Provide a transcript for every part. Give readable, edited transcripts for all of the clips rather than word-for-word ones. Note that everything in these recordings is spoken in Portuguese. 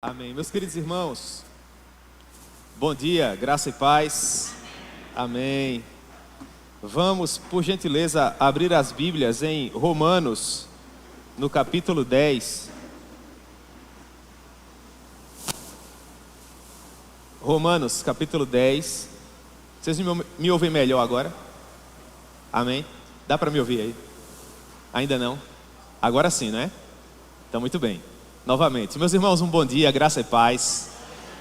Amém. Meus queridos irmãos, bom dia, graça e paz. Amém. Vamos, por gentileza, abrir as Bíblias em Romanos, no capítulo 10. Romanos, capítulo 10. Vocês me ouvem melhor agora? Amém? Dá para me ouvir aí? Ainda não? Agora sim, não é? Então, muito bem. Novamente, meus irmãos, um bom dia, graça e paz.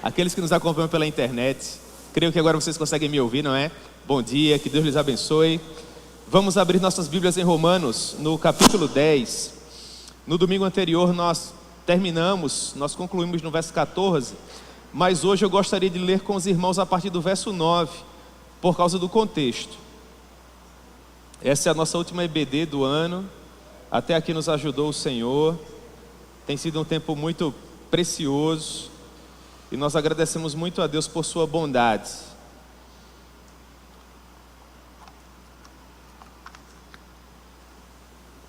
Aqueles que nos acompanham pela internet, creio que agora vocês conseguem me ouvir, não é? Bom dia, que Deus lhes abençoe. Vamos abrir nossas Bíblias em Romanos, no capítulo 10. No domingo anterior nós concluímos no verso 14, mas hoje eu gostaria de ler com os irmãos a partir do verso 9, por causa do contexto. Essa é a nossa última EBD do ano, até aqui nos ajudou o Senhor. Tem sido um tempo muito precioso e nós agradecemos muito a Deus por sua bondade.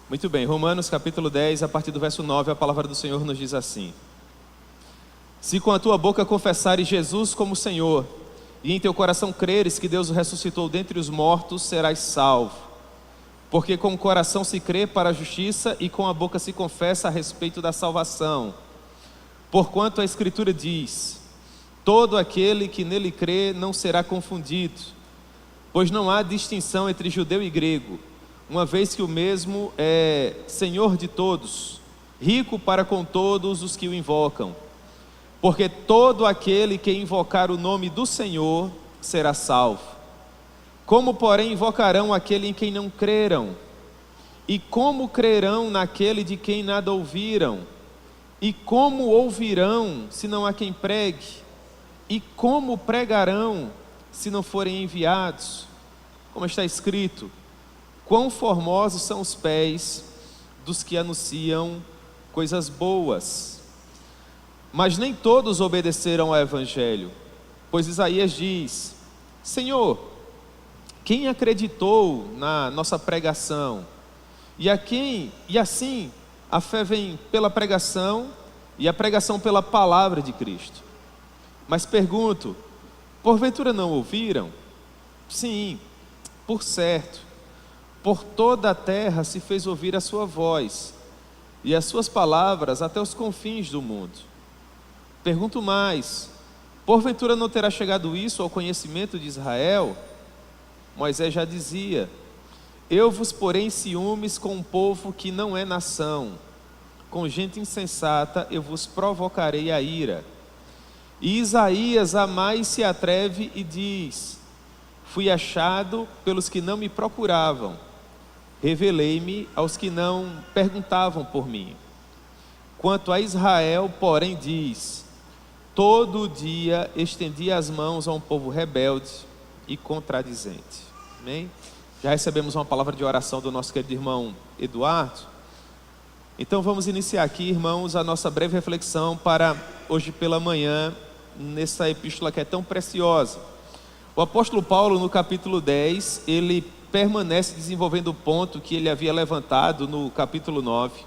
Muito bem, Romanos capítulo 10, a partir do verso 9, a palavra do Senhor nos diz assim: Se com a tua boca confessares Jesus como Senhor, e em teu coração creres que Deus o ressuscitou dentre os mortos, serás salvo. Porque com o coração se crê para a justiça e com a boca se confessa a respeito da salvação. Porquanto a Escritura diz: todo aquele que nele crê não será confundido, pois não há distinção entre judeu e grego, uma vez que o mesmo é Senhor de todos, rico para com todos os que o invocam. Porque todo aquele que invocar o nome do Senhor será salvo. Como, porém, invocarão aquele em quem não creram? E como crerão naquele de quem nada ouviram? E como ouvirão, se não há quem pregue? E como pregarão, se não forem enviados? Como está escrito: quão formosos são os pés dos que anunciam coisas boas. Mas nem todos obedeceram ao Evangelho, pois Isaías diz: Senhor, quem acreditou na nossa pregação? E assim a fé vem pela pregação, e a pregação pela palavra de Cristo. Mas pergunto: porventura não ouviram? Sim, por certo, por toda a terra se fez ouvir a sua voz, e as suas palavras até os confins do mundo. Pergunto mais: porventura não terá chegado isso ao conhecimento de Israel? Moisés já dizia: eu vos porei em ciúmes com um povo que não é nação, com gente insensata eu vos provocarei a ira. E Isaías a mais se atreve e diz: fui achado pelos que não me procuravam, revelei-me aos que não perguntavam por mim. Quanto a Israel, porém, diz: todo dia estendi as mãos a um povo rebelde e contradizente. Amém? Já recebemos uma palavra de oração do nosso querido irmão Eduardo. Então vamos iniciar aqui, irmãos, a nossa breve reflexão para hoje pela manhã, nessa epístola que é tão preciosa. O apóstolo Paulo, no capítulo 10, ele permanece desenvolvendo o ponto que ele havia levantado no capítulo 9.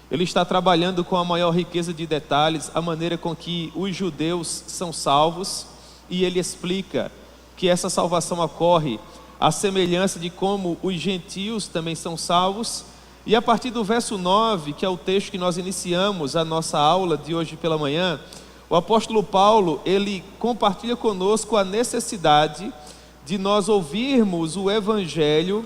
Ele está trabalhando com a maior riqueza de detalhes a maneira com que os judeus são salvos, e ele explica que essa salvação ocorre à semelhança de como os gentios também são salvos. E a partir do verso 9, que é o texto que nós iniciamos a nossa aula de hoje pela manhã, o apóstolo Paulo, ele compartilha conosco a necessidade de nós ouvirmos o evangelho,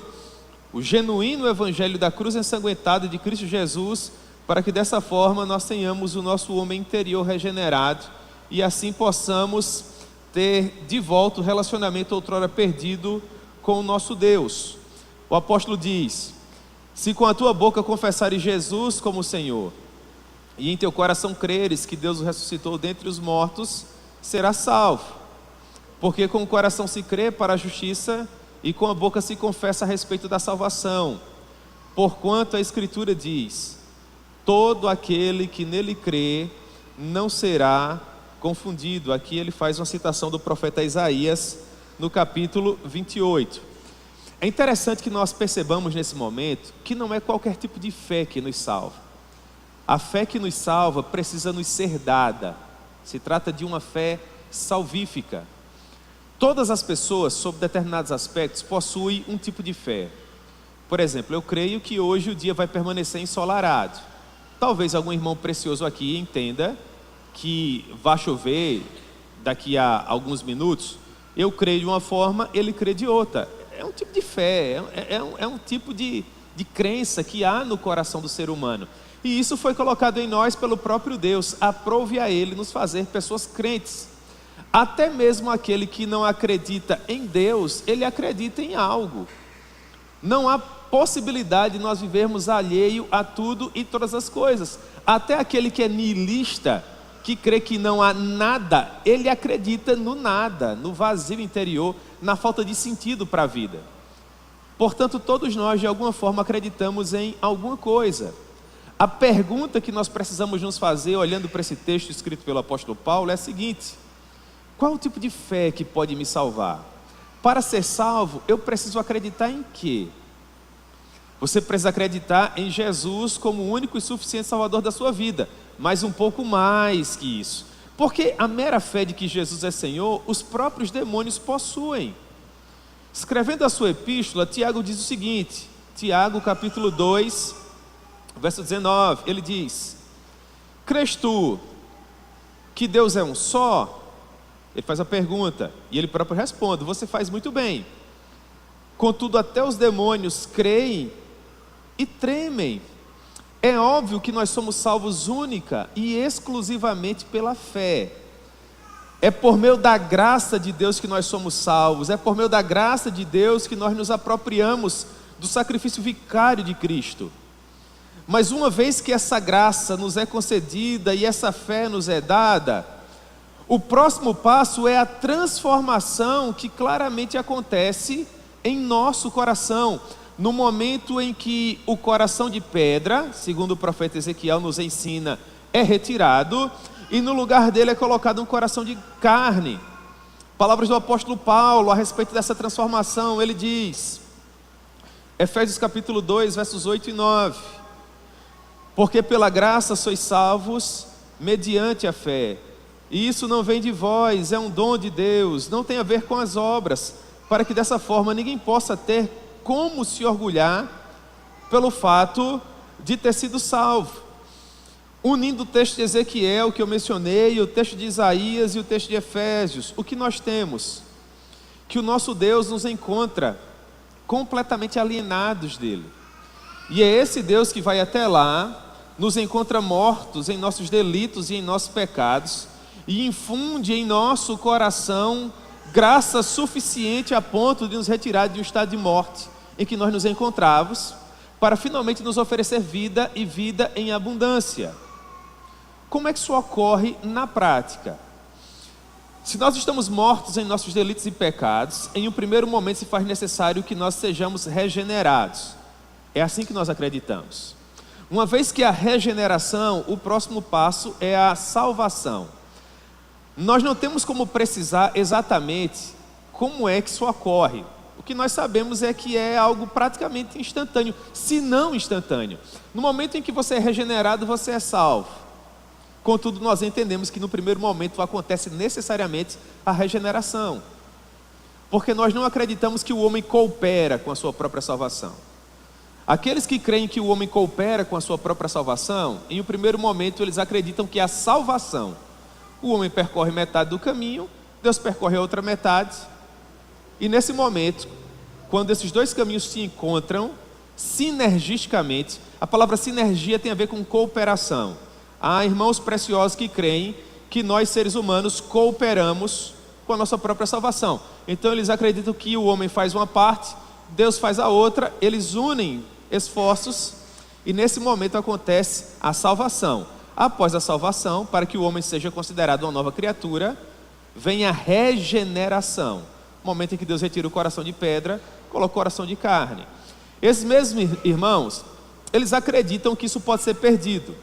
o genuíno evangelho da cruz ensanguentada de Cristo Jesus, para que dessa forma nós tenhamos o nosso homem interior regenerado e assim possamos ter de volta o relacionamento outrora perdido com o nosso Deus. O apóstolo diz: se com a tua boca confessares Jesus como Senhor, e em teu coração creres que Deus o ressuscitou dentre os mortos, serás salvo. Porque com o coração se crê para a justiça, e com a boca se confessa a respeito da salvação. Porquanto a Escritura diz: todo aquele que nele crê não será confundido. Aqui ele faz uma citação do profeta Isaías, no capítulo 28. É interessante que nós percebamos nesse momento que não é qualquer tipo de fé que nos salva. A fé que nos salva precisa nos ser dada. Se trata de uma fé salvífica. Todas as pessoas, sob determinados aspectos, possuem um tipo de fé. Por exemplo, eu creio que hoje o dia vai permanecer ensolarado. Talvez algum irmão precioso aqui entenda que vai chover daqui a alguns minutos. Eu creio de uma forma, ele crê de outra. É um tipo de fé, é um tipo de crença que há no coração do ser humano. E isso foi colocado em nós pelo próprio Deus. Aprove a Ele nos fazer pessoas crentes. Até mesmo aquele que não acredita em Deus, ele acredita em algo. Não há possibilidade de nós vivermos alheio a tudo e todas as coisas. Até aquele que é nihilista, que crê que não há nada, ele acredita no nada, no vazio interior, na falta de sentido para a vida. Portanto, todos nós de alguma forma acreditamos em alguma coisa. A pergunta que nós precisamos nos fazer, olhando para esse texto escrito pelo apóstolo Paulo, é a seguinte: qual o tipo de fé que pode me salvar? Para ser salvo, eu preciso acreditar em quê? Você precisa acreditar em Jesus como o único e suficiente Salvador da sua vida, mas um pouco mais que isso. Porque a mera fé de que Jesus é Senhor, os próprios demônios possuem. Escrevendo a sua epístola, Tiago diz o seguinte, Tiago capítulo 2, verso 19, ele diz: crês tu que Deus é um só? Ele faz a pergunta, e ele próprio responde: você faz muito bem. Contudo, até os demônios creem e tremem. É óbvio que nós somos salvos única e exclusivamente pela fé. É por meio da graça de Deus que nós somos salvos. É por meio da graça de Deus que nós nos apropriamos do sacrifício vicário de Cristo. Mas uma vez que essa graça nos é concedida e essa fé nos é dada, o próximo passo é a transformação que claramente acontece em nosso coração. No momento em que o coração de pedra, segundo o profeta Ezequiel nos ensina, é retirado, e no lugar dele é colocado um coração de carne. Palavras do apóstolo Paulo a respeito dessa transformação, ele diz, Efésios capítulo 2, versos 8 e 9: porque pela graça sois salvos mediante a fé, e isso não vem de vós, é um dom de Deus, não tem a ver com as obras, para que dessa forma ninguém possa ter como se orgulhar pelo fato de ter sido salvo. Unindo o texto de Ezequiel que eu mencionei, o texto de Isaías e o texto de Efésios, o que nós temos? Que o nosso Deus nos encontra completamente alienados dele. E é esse Deus que vai até lá, nos encontra mortos em nossos delitos e em nossos pecados, e infunde em nosso coração graça suficiente a ponto de nos retirar de um estado de morte em que nós nos encontrávamos, para finalmente nos oferecer vida e vida em abundância. Como é que isso ocorre na prática? Se nós estamos mortos em nossos delitos e pecados, em um primeiro momento se faz necessário que nós sejamos regenerados. É assim que nós acreditamos. Uma vez que a regeneração, o próximo passo é a salvação. Nós não temos como precisar exatamente como é que isso ocorre. O que nós sabemos é que é algo praticamente instantâneo, se não instantâneo. No momento em que você é regenerado, você é salvo. Contudo, nós entendemos que no primeiro momento acontece necessariamente a regeneração, porque nós não acreditamos que o homem coopera com a sua própria salvação. Aqueles que creem que o homem coopera com a sua própria salvação, em um primeiro momento eles acreditam que a salvação, o homem percorre metade do caminho, Deus percorre a outra metade, e nesse momento, quando esses dois caminhos se encontram sinergisticamente, a palavra sinergia tem a ver com cooperação. Há irmãos preciosos que creem que nós seres humanos cooperamos com a nossa própria salvação. Então eles acreditam que o homem faz uma parte, Deus faz a outra, eles unem esforços e nesse momento acontece a salvação. Após a salvação, para que o homem seja considerado uma nova criatura, vem a regeneração. Momento em que Deus retira o coração de pedra, coloca o coração de carne. Esses mesmos irmãos, eles acreditam que isso pode ser perdido.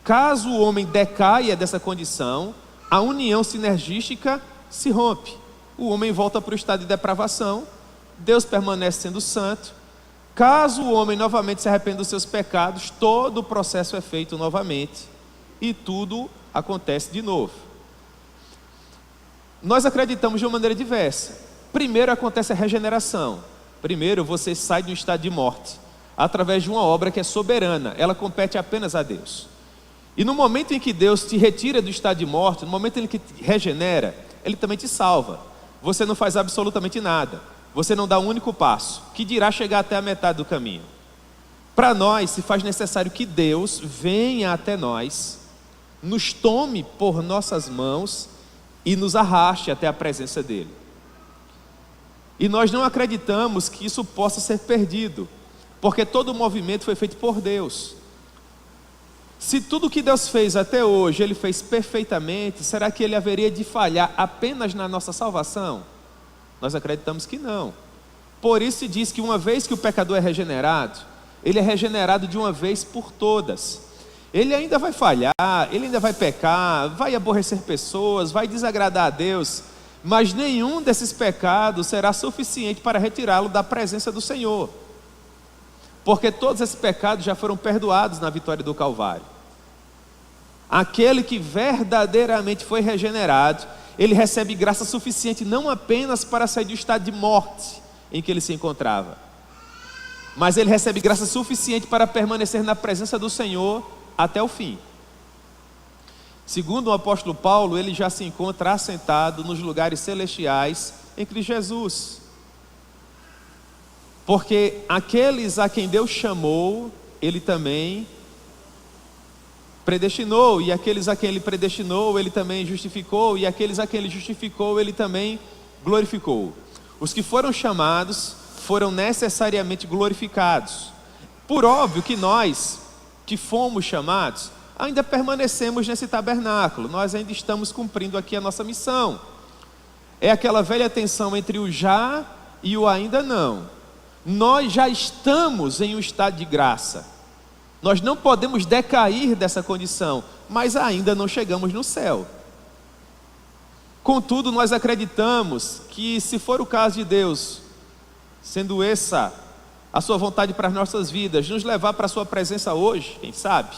Caso o homem decaia dessa condição, a união sinergística se rompe. O homem volta para o estado de depravação, Deus permanece sendo santo. Caso o homem novamente se arrependa dos seus pecados, todo o processo é feito novamente e tudo acontece de novo. Nós acreditamos de uma maneira diversa. Primeiro acontece a regeneração. Primeiro você sai de um estado de morte, através de uma obra que é soberana, ela compete apenas a Deus. E no momento em que Deus te retira do estado de morte, no momento em que te regenera, Ele também te salva. Você não faz absolutamente nada, você não dá um único passo, que dirá chegar até a metade do caminho. Para nós se faz necessário que Deus venha até nós, nos tome por nossas mãos e nos arraste até a presença dEle. E nós não acreditamos que isso possa ser perdido, porque todo o movimento foi feito por Deus. Se tudo que Deus fez até hoje, Ele fez perfeitamente, será que Ele haveria de falhar apenas na nossa salvação? Nós acreditamos que não. Por isso se diz que uma vez que o pecador é regenerado, ele é regenerado de uma vez por todas. Ele ainda vai falhar, ele ainda vai pecar, vai aborrecer pessoas, vai desagradar a Deus, mas nenhum desses pecados será suficiente para retirá-lo da presença do Senhor, porque todos esses pecados já foram perdoados na vitória do Calvário. Aquele que verdadeiramente foi regenerado, ele recebe graça suficiente não apenas para sair do estado de morte em que ele se encontrava, mas ele recebe graça suficiente para permanecer na presença do Senhor até o fim. Segundo o apóstolo Paulo, ele já se encontra assentado nos lugares celestiais em Cristo Jesus, porque aqueles a quem Deus chamou, Ele também predestinou, e aqueles a quem Ele predestinou, Ele também justificou, e aqueles a quem Ele justificou, Ele também glorificou. Os que foram chamados foram necessariamente glorificados. Por óbvio que nós, que fomos chamados, ainda permanecemos nesse tabernáculo, nós ainda estamos cumprindo aqui a nossa missão. É aquela velha tensão entre o já e o ainda não. Nós já estamos em um estado de graça, nós não podemos decair dessa condição, mas ainda não chegamos no céu. Contudo, nós acreditamos que, se for o caso de Deus, sendo essa a sua vontade para as nossas vidas, nos levar para a sua presença hoje, quem sabe,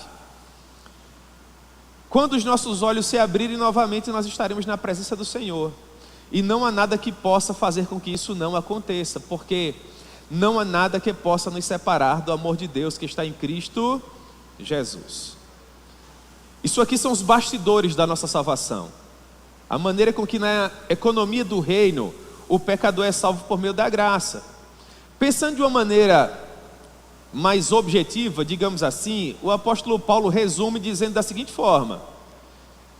quando os nossos olhos se abrirem novamente, nós estaremos na presença do Senhor, e não há nada que possa fazer com que isso não aconteça, porque não há nada que possa nos separar do amor de Deus que está em Cristo Jesus. Isso aqui são os bastidores da nossa salvação, a maneira com que na economia do reino o pecador é salvo por meio da graça. Pensando de uma maneira mais objetiva, digamos assim, o apóstolo Paulo resume dizendo da seguinte forma: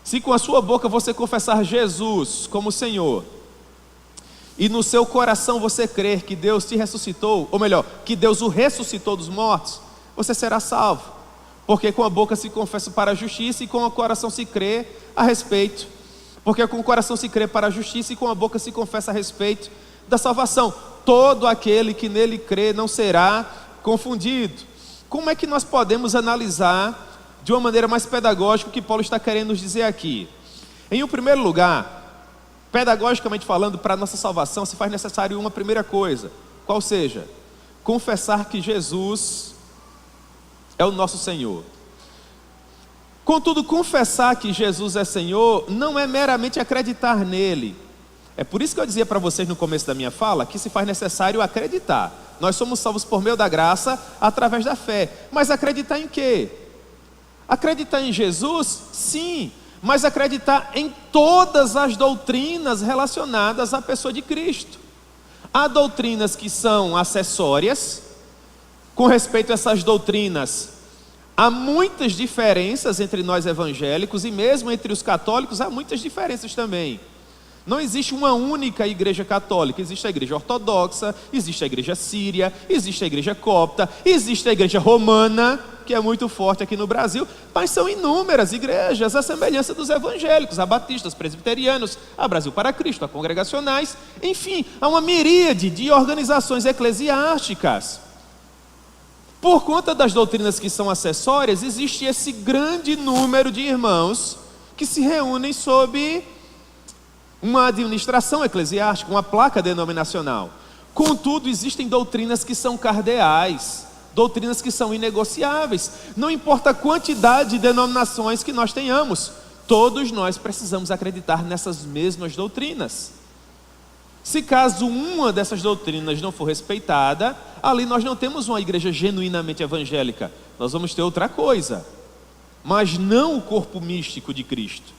se com a sua boca você confessar Jesus como Senhor, e no seu coração você crer que Deus te ressuscitou, ou melhor, que Deus o ressuscitou dos mortos, você será salvo, porque com a boca se confessa para a justiça e com o coração se crê a respeito, porque com o coração se crê para a justiça e com a boca se confessa a respeito da salvação. Todo aquele que nele crê não será confundido. Como é que nós podemos analisar de uma maneira mais pedagógica o que Paulo está querendo nos dizer aqui? Em um primeiro lugar, pedagogicamente falando, para a nossa salvação se faz necessário uma primeira coisa, qual seja? Confessar que Jesus é o nosso Senhor. Contudo, confessar que Jesus é Senhor não é meramente acreditar nele. É por isso que eu dizia para vocês no começo da minha fala que se faz necessário acreditar. Nós somos salvos por meio da graça, através da fé. Mas acreditar em quê? Acreditar em Jesus? Sim, mas acreditar em todas as doutrinas relacionadas à pessoa de Cristo. Há doutrinas que são acessórias. Com respeito a essas doutrinas, há muitas diferenças entre nós evangélicos, e mesmo entre os católicos há muitas diferenças também. Não existe uma única igreja católica, existe a igreja ortodoxa, existe a igreja síria, existe a igreja copta, existe a igreja romana, que é muito forte aqui no Brasil, mas são inúmeras igrejas, a semelhança dos evangélicos, a batistas, presbiterianos, a Brasil para Cristo, a congregacionais, enfim, há uma miríade de organizações eclesiásticas. Por conta das doutrinas que são acessórias, existe esse grande número de irmãos que se reúnem sob uma administração eclesiástica, uma placa denominacional. Contudo, existem doutrinas que são cardeais, doutrinas que são inegociáveis. Não importa a quantidade de denominações que nós tenhamos, todos nós precisamos acreditar nessas mesmas doutrinas. Se caso uma dessas doutrinas não for respeitada, ali nós não temos uma igreja genuinamente evangélica, nós vamos ter outra coisa, mas não o corpo místico de Cristo.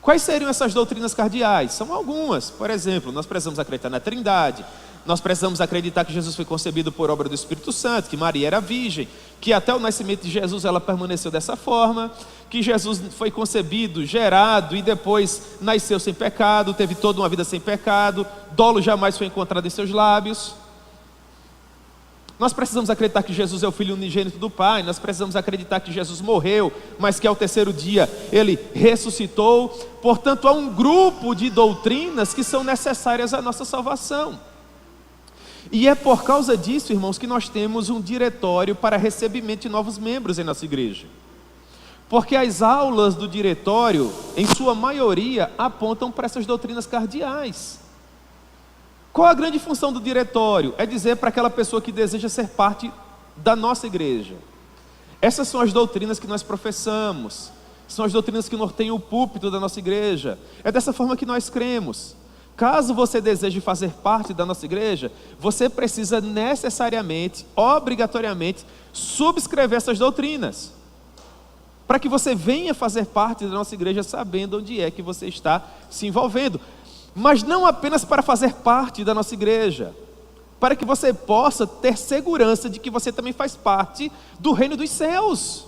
Quais seriam essas doutrinas cardeais? São algumas. Por exemplo, nós precisamos acreditar na Trindade, nós precisamos acreditar que Jesus foi concebido por obra do Espírito Santo, que Maria era virgem, que até o nascimento de Jesus ela permaneceu dessa forma, que Jesus foi concebido, gerado e depois nasceu sem pecado, teve toda uma vida sem pecado, dolo jamais foi encontrado em seus lábios. Nós precisamos acreditar que Jesus é o Filho unigênito do Pai, nós precisamos acreditar que Jesus morreu, mas que ao terceiro dia Ele ressuscitou. Portanto, há um grupo de doutrinas que são necessárias à nossa salvação. E é por causa disso, irmãos, que nós temos um diretório para recebimento de novos membros em nossa igreja. Porque as aulas do diretório, em sua maioria, apontam para essas doutrinas cardeais. Qual a grande função do diretório? É dizer para aquela pessoa que deseja ser parte da nossa igreja: essas são as doutrinas que nós professamos, são as doutrinas que norteiam o púlpito da nossa igreja, é dessa forma que nós cremos. Caso você deseje fazer parte da nossa igreja, você precisa necessariamente, obrigatoriamente, subscrever essas doutrinas, para que você venha fazer parte da nossa igreja sabendo onde é que você está se envolvendo. Mas não apenas para fazer parte da nossa igreja, para que você possa ter segurança de que você também faz parte do reino dos céus.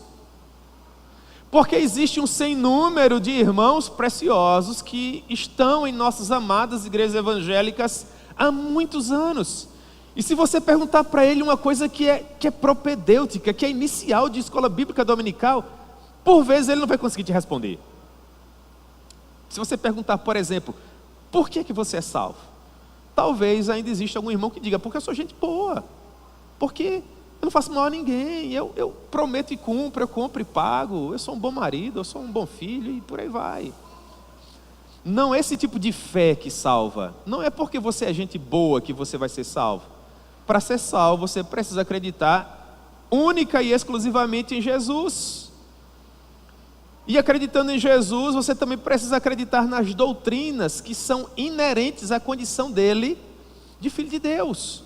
Porque existe um sem número de irmãos preciosos que estão em nossas amadas igrejas evangélicas há muitos anos. E se você perguntar para ele uma coisa que é propedêutica, que é inicial de escola bíblica dominical, por vezes ele não vai conseguir te responder. Se você perguntar, por exemplo, por que você é salvo? Talvez ainda exista algum irmão que diga: porque eu sou gente boa, porque eu não faço mal a ninguém, eu prometo e cumpro, eu compro e pago, eu sou um bom marido, eu sou um bom filho, e por aí vai. Não é esse tipo de fé que salva. Não é porque você é gente boa que você vai ser salvo. Para ser salvo, você precisa acreditar única e exclusivamente em Jesus. E acreditando em Jesus, você também precisa acreditar nas doutrinas que são inerentes à condição dele de Filho de Deus.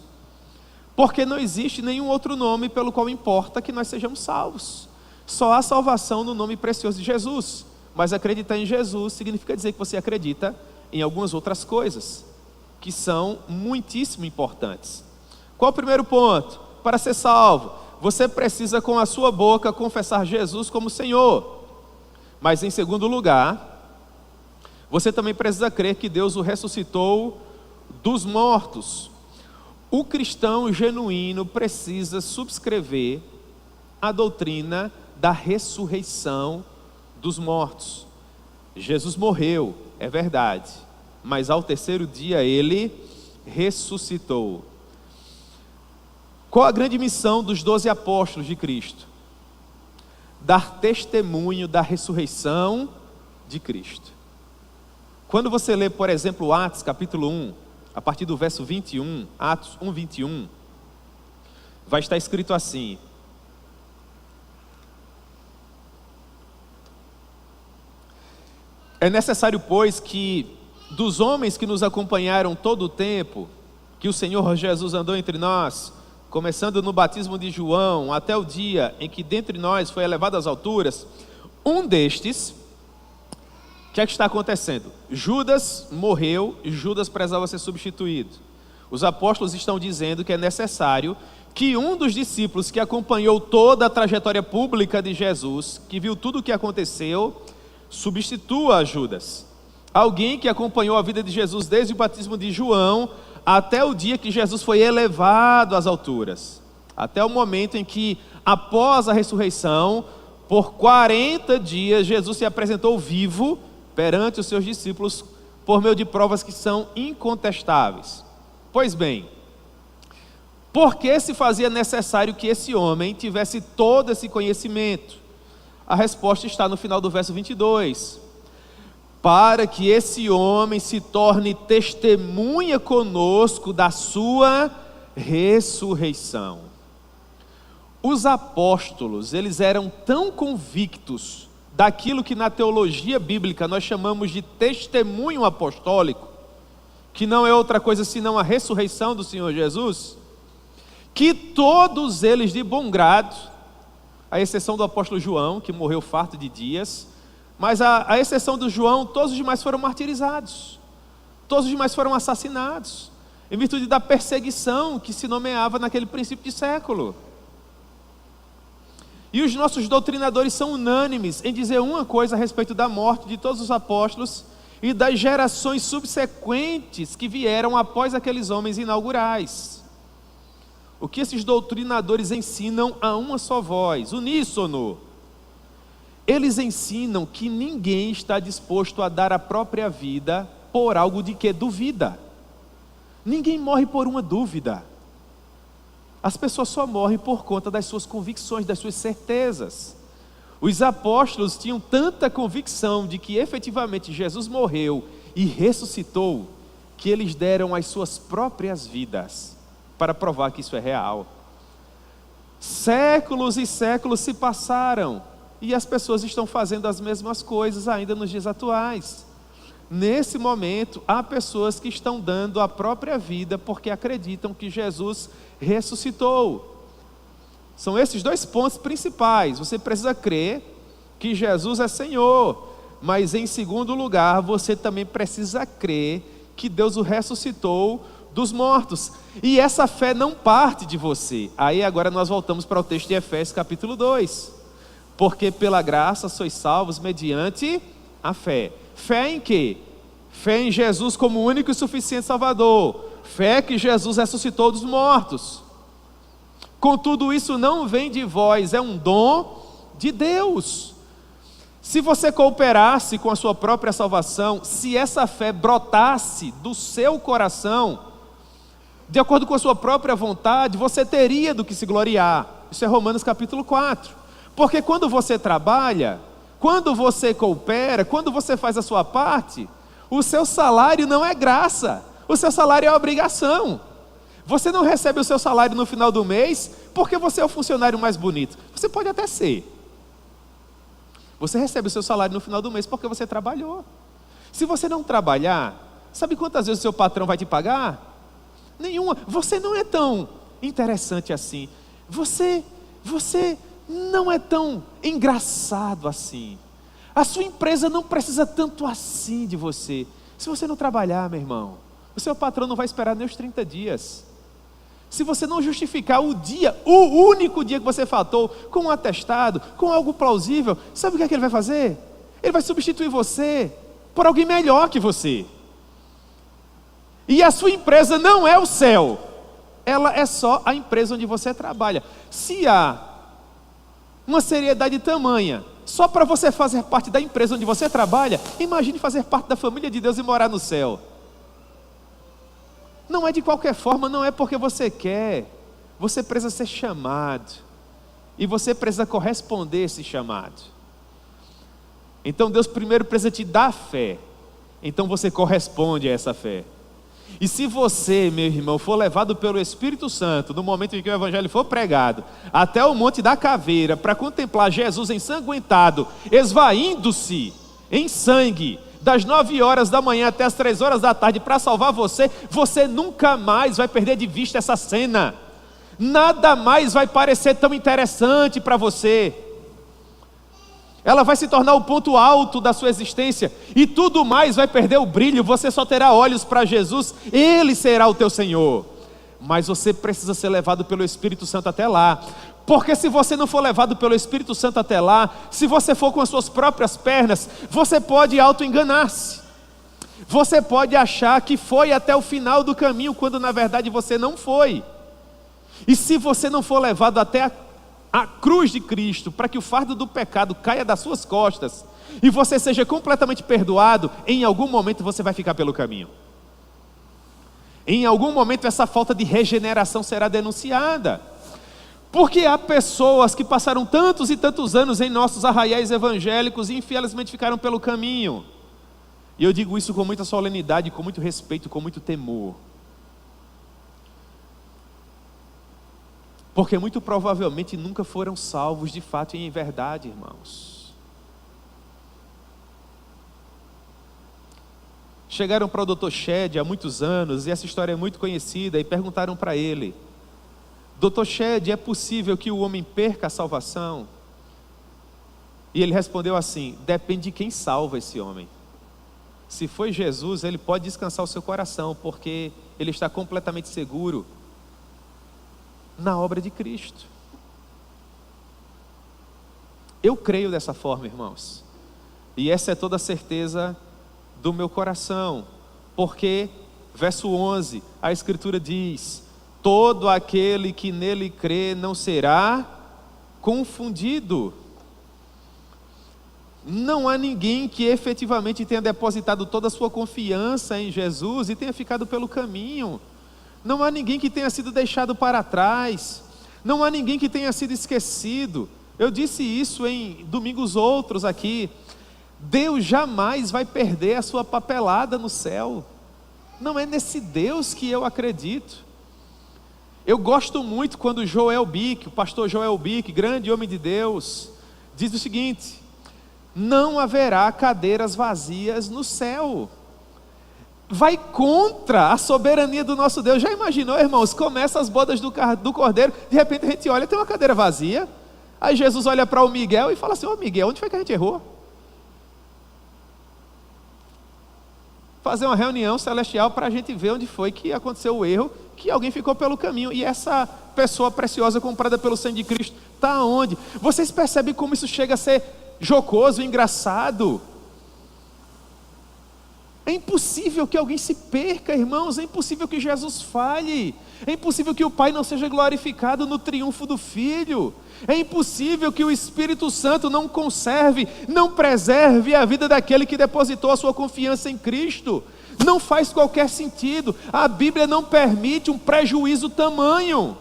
Porque não existe nenhum outro nome pelo qual importa que nós sejamos salvos. Só há salvação no nome precioso de Jesus. Mas acreditar em Jesus significa dizer que você acredita em algumas outras coisas, que são muitíssimo importantes. Qual o primeiro ponto? Para ser salvo, você precisa com a sua boca confessar Jesus como Senhor. Mas em segundo lugar, você também precisa crer que Deus o ressuscitou dos mortos. O cristão genuíno precisa subscrever a doutrina da ressurreição dos mortos. Jesus morreu, é verdade, mas ao terceiro dia ele ressuscitou. Qual a grande missão dos 12 apóstolos de Cristo? Dar testemunho da ressurreição de Cristo. Quando você lê, por exemplo, Atos capítulo 1, a partir do verso 21, Atos 1, 21, vai estar escrito assim: é necessário, pois, que dos homens que nos acompanharam todo o tempo que o Senhor Jesus andou entre nós, começando no batismo de João, até o dia em que dentre nós foi elevado às alturas, um destes, o que é que está acontecendo? Judas morreu e Judas precisava ser substituído. Os apóstolos estão dizendo que é necessário que um dos discípulos que acompanhou toda a trajetória pública de Jesus, que viu tudo o que aconteceu, substitua Judas. Alguém que acompanhou a vida de Jesus desde o batismo de João até o dia que Jesus foi elevado às alturas, até o momento em que, após a ressurreição, por 40 dias Jesus se apresentou vivo perante os seus discípulos por meio de provas que são incontestáveis. Pois bem, por que se fazia necessário que esse homem tivesse todo esse conhecimento? A resposta está no final do verso 22. Para que esse homem se torne testemunha conosco da sua ressurreição. Os apóstolos, eles eram tão convictos daquilo que na teologia bíblica nós chamamos de testemunho apostólico, que não é outra coisa senão a ressurreição do Senhor Jesus, que todos eles de bom grado, à exceção do apóstolo João, que morreu farto de dias, mas à exceção do João, todos os demais foram martirizados, todos os demais foram assassinados, em virtude da perseguição que se nomeava naquele princípio de século. E os nossos doutrinadores são unânimes em dizer uma coisa a respeito da morte de todos os apóstolos e das gerações subsequentes que vieram após aqueles homens inaugurais. O que esses doutrinadores ensinam a uma só voz, uníssono. Eles ensinam que ninguém está disposto a dar a própria vida por algo de que duvida. Ninguém morre por uma dúvida. As pessoas só morrem por conta das suas convicções, das suas certezas. Os apóstolos tinham tanta convicção de que efetivamente Jesus morreu e ressuscitou, que eles deram as suas próprias vidas para provar que isso é real. Séculos e séculos se passaram e as pessoas estão fazendo as mesmas coisas ainda nos dias atuais. Nesse momento, há pessoas que estão dando a própria vida porque acreditam que Jesus ressuscitou. São esses dois pontos principais. Você precisa crer que Jesus é Senhor, mas em segundo lugar, você também precisa crer que Deus o ressuscitou dos mortos. E essa fé não parte de você. Aí agora nós voltamos para o texto de Efésios capítulo 2. Porque pela graça sois salvos mediante a fé. Fé em quê? Fé em Jesus como único e suficiente Salvador. Fé que Jesus ressuscitou dos mortos. Contudo, isso não vem de vós, é um dom de Deus. Se você cooperasse com a sua própria salvação, se essa fé brotasse do seu coração, de acordo com a sua própria vontade, você teria do que se gloriar. Isso é Romanos capítulo 4. Porque quando você trabalha, quando você coopera, quando você faz a sua parte, o seu salário não é graça, o seu salário é obrigação. Você não recebe o seu salário no final do mês porque você é o funcionário mais bonito. Você pode até ser. Você recebe o seu salário no final do mês porque você trabalhou. Se você não trabalhar, sabe quantas vezes o seu patrão vai te pagar? Nenhuma. Você não é tão interessante assim. Você não é tão engraçado assim. A sua empresa não precisa tanto assim de você. Se você não trabalhar, meu irmão, o seu patrão não vai esperar nem os 30 dias. Se você não justificar o dia, o único dia que você faltou, com um atestado, com algo plausível, sabe o que é que ele vai fazer? Ele vai substituir você por alguém melhor que você. E a sua empresa não é o céu, ela é só a empresa onde você trabalha. Se há uma seriedade tamanha só para você fazer parte da empresa onde você trabalha, imagine fazer parte da família de Deus e morar no céu. Não é de qualquer forma, não é porque você quer. Você precisa ser chamado. E você precisa corresponder a esse chamado. Então Deus primeiro precisa te dar fé. Então você corresponde a essa fé. E se você, meu irmão, for levado pelo Espírito Santo, no momento em que o Evangelho for pregado, até o Monte da Caveira, para contemplar Jesus ensanguentado, esvaindo-se em sangue, das 9 horas da manhã até as 3 horas da tarde, para salvar você, você nunca mais vai perder de vista essa cena. Nada mais vai parecer tão interessante para você. Ela vai se tornar o ponto alto da sua existência, e tudo mais vai perder o brilho. Você só terá olhos para Jesus, Ele será o teu Senhor. Mas você precisa ser levado pelo Espírito Santo até lá. Porque se você não for levado pelo Espírito Santo até lá, se você for com as suas próprias pernas, você pode auto-enganar-se. Você pode achar que foi até o final do caminho, quando na verdade você não foi. E se você não for levado até a cruz de Cristo, para que o fardo do pecado caia das suas costas, e você seja completamente perdoado, em algum momento você vai ficar pelo caminho. Em algum momento essa falta de regeneração será denunciada. Porque há pessoas que passaram tantos e tantos anos em nossos arraiais evangélicos e infelizmente ficaram pelo caminho. E eu digo isso com muita solenidade, com muito respeito, com muito temor. Porque muito provavelmente nunca foram salvos de fato e em verdade, irmãos. chegaram para o Dr. Shedd há muitos anos, e essa história é muito conhecida, e perguntaram para ele: Dr. Shedd, é possível que o homem perca a salvação? E ele respondeu assim: depende de quem salva esse homem. Se foi Jesus, ele pode descansar o seu coração, porque ele está completamente seguro na obra de Cristo. Eu creio dessa forma, irmãos, e essa é toda a certeza do meu coração, porque, verso 11, a Escritura diz: todo aquele que nele crê não será confundido. Não há ninguém que efetivamente tenha depositado toda a sua confiança em Jesus e tenha ficado pelo caminho. Não há ninguém que tenha sido deixado para trás. Não há ninguém que tenha sido esquecido. Eu disse isso em domingos outros aqui. Deus jamais vai perder a sua papelada no céu. Não é nesse Deus que eu acredito. Eu gosto muito quando Joel Bick, o pastor Joel Bick, grande homem de Deus, diz o seguinte: não haverá cadeiras vazias no céu. Vai contra a soberania do nosso Deus. Já imaginou, irmãos? Começa as bodas do Cordeiro, de repente a gente olha, tem uma cadeira vazia. Aí Jesus olha para o Miguel e fala assim: ô Miguel, onde foi que a gente errou? Fazer uma reunião celestial para a gente ver onde foi que aconteceu o erro, que alguém ficou pelo caminho. E essa pessoa preciosa comprada pelo sangue de Cristo está onde? Vocês percebem como isso chega a ser jocoso, engraçado? É impossível que alguém se perca, irmãos. É impossível que Jesus falhe. É impossível que o Pai não seja glorificado no triunfo do Filho. É impossível que o Espírito Santo não conserve, não preserve a vida daquele que depositou a sua confiança em Cristo. Não faz qualquer sentido. A Bíblia não permite um prejuízo tamanho.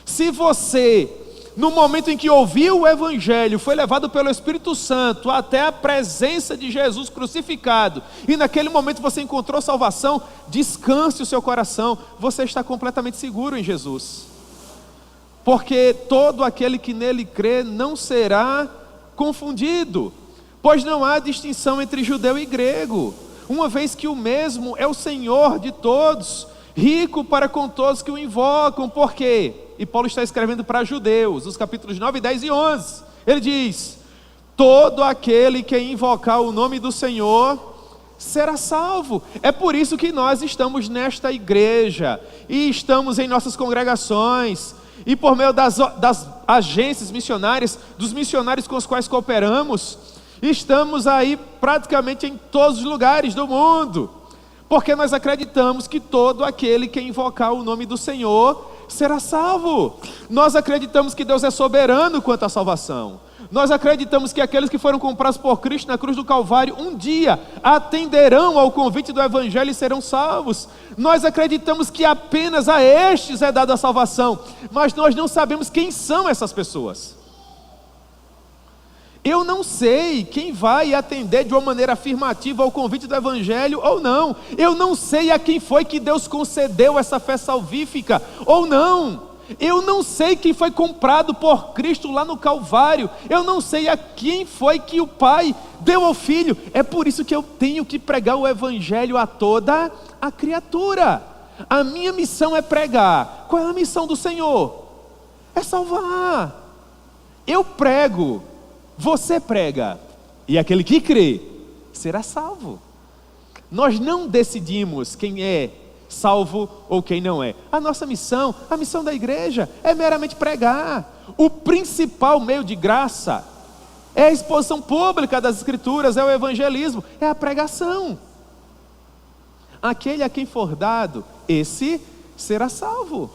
Se você, no momento em que ouviu o Evangelho, foi levado pelo Espírito Santo até a presença de Jesus crucificado, e naquele momento você encontrou salvação, descanse o seu coração. Você está completamente seguro em Jesus. Porque todo aquele que nele crê não será confundido, pois não há distinção entre judeu e grego, uma vez que o mesmo é o Senhor de todos, rico para com todos que o invocam. Por quê? E Paulo está escrevendo para judeus, os capítulos 9, 10 e 11, ele diz: todo aquele que invocar o nome do Senhor será salvo. É por isso que nós estamos nesta igreja, e estamos em nossas congregações, e por meio das agências missionárias, dos missionários com os quais cooperamos, estamos aí praticamente em todos os lugares do mundo, porque nós acreditamos que todo aquele que invocar o nome do Senhor será salvo. Nós acreditamos que Deus é soberano quanto à salvação. Nós acreditamos que aqueles que foram comprados por Cristo na cruz do Calvário, um dia atenderão ao convite do Evangelho e serão salvos. Nós acreditamos que apenas a estes é dada a salvação, mas nós não sabemos quem são essas pessoas. Eu não sei quem vai atender de uma maneira afirmativa ao convite do Evangelho ou não. Eu não sei a quem foi que Deus concedeu essa fé salvífica ou não. Eu não sei quem foi comprado por Cristo lá no Calvário. Eu não sei a quem foi que o Pai deu ao Filho. É por isso que eu tenho que pregar o Evangelho a toda a criatura. A minha missão é pregar. Qual é a missão do Senhor? É salvar. Eu prego, você prega, e aquele que crê será salvo. Nós não decidimos quem é salvo ou quem não é. A nossa missão, a missão da igreja, é meramente pregar. O principal meio de graça é a exposição pública das Escrituras, é o evangelismo, é a pregação. Aquele a quem for dado, esse será salvo.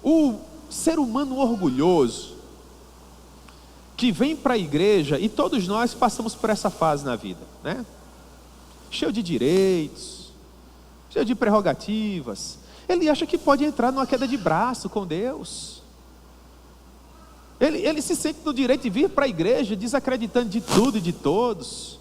O ser humano orgulhoso que vem para a igreja, e todos nós passamos por essa fase na vida, né? Cheio de direitos, cheio de prerrogativas, ele acha que pode entrar numa queda de braço com Deus. Ele se sente no direito de vir para a igreja desacreditando de tudo e de todos,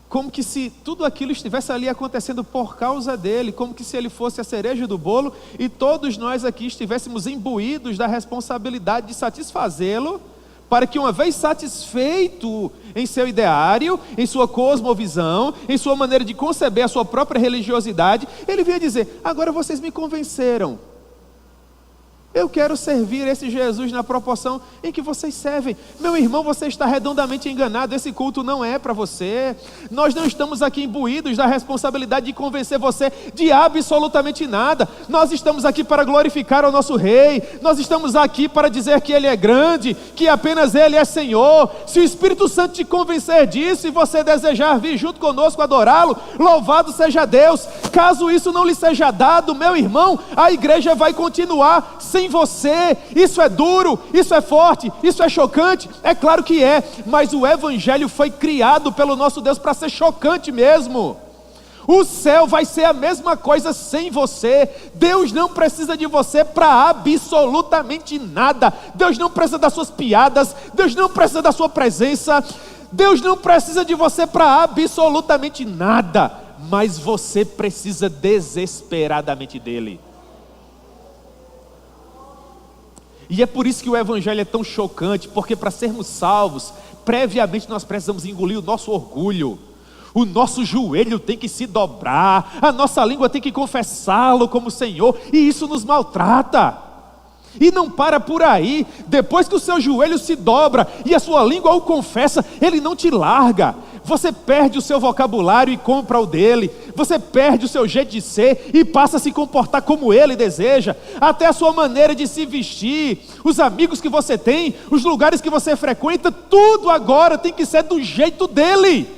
como que se tudo aquilo estivesse ali acontecendo por causa dele, como que se ele fosse a cereja do bolo, e todos nós aqui estivéssemos imbuídos da responsabilidade de satisfazê-lo, para que, uma vez satisfeito em seu ideário, em sua cosmovisão, em sua maneira de conceber a sua própria religiosidade, ele vinha dizer: agora vocês me convenceram. Eu quero servir esse Jesus na proporção em que vocês servem. Meu irmão, você está redondamente enganado. Esse culto não é para você. Nós não estamos aqui imbuídos da responsabilidade de convencer você de absolutamente nada. Nós estamos aqui para glorificar o nosso Rei. Nós estamos aqui para dizer que Ele é grande, que apenas Ele é Senhor. Se o Espírito Santo te convencer disso e você desejar vir junto conosco adorá-lo, louvado seja Deus. Caso isso não lhe seja dado, meu irmão, a igreja vai continuar sem você. Isso é duro, isso é forte, isso é chocante, é claro que é, mas o Evangelho foi criado pelo nosso Deus para ser chocante mesmo. O céu vai ser a mesma coisa sem você. Deus não precisa de você para absolutamente nada. Deus não precisa das suas piadas, Deus não precisa da sua presença, Deus não precisa de você para absolutamente nada, mas você precisa desesperadamente dele. E é por isso que o Evangelho é tão chocante, porque para sermos salvos, previamente nós precisamos engolir o nosso orgulho. O nosso joelho tem que se dobrar, a nossa língua tem que confessá-lo como Senhor, e isso nos maltrata. E não para por aí. Depois que o seu joelho se dobra e a sua língua o confessa, ele não te larga. Você perde o seu vocabulário e compra o dele. Você perde o seu jeito de ser e passa a se comportar como ele deseja. Até a sua maneira de se vestir, os amigos que você tem, os lugares que você frequenta, tudo agora tem que ser do jeito dele.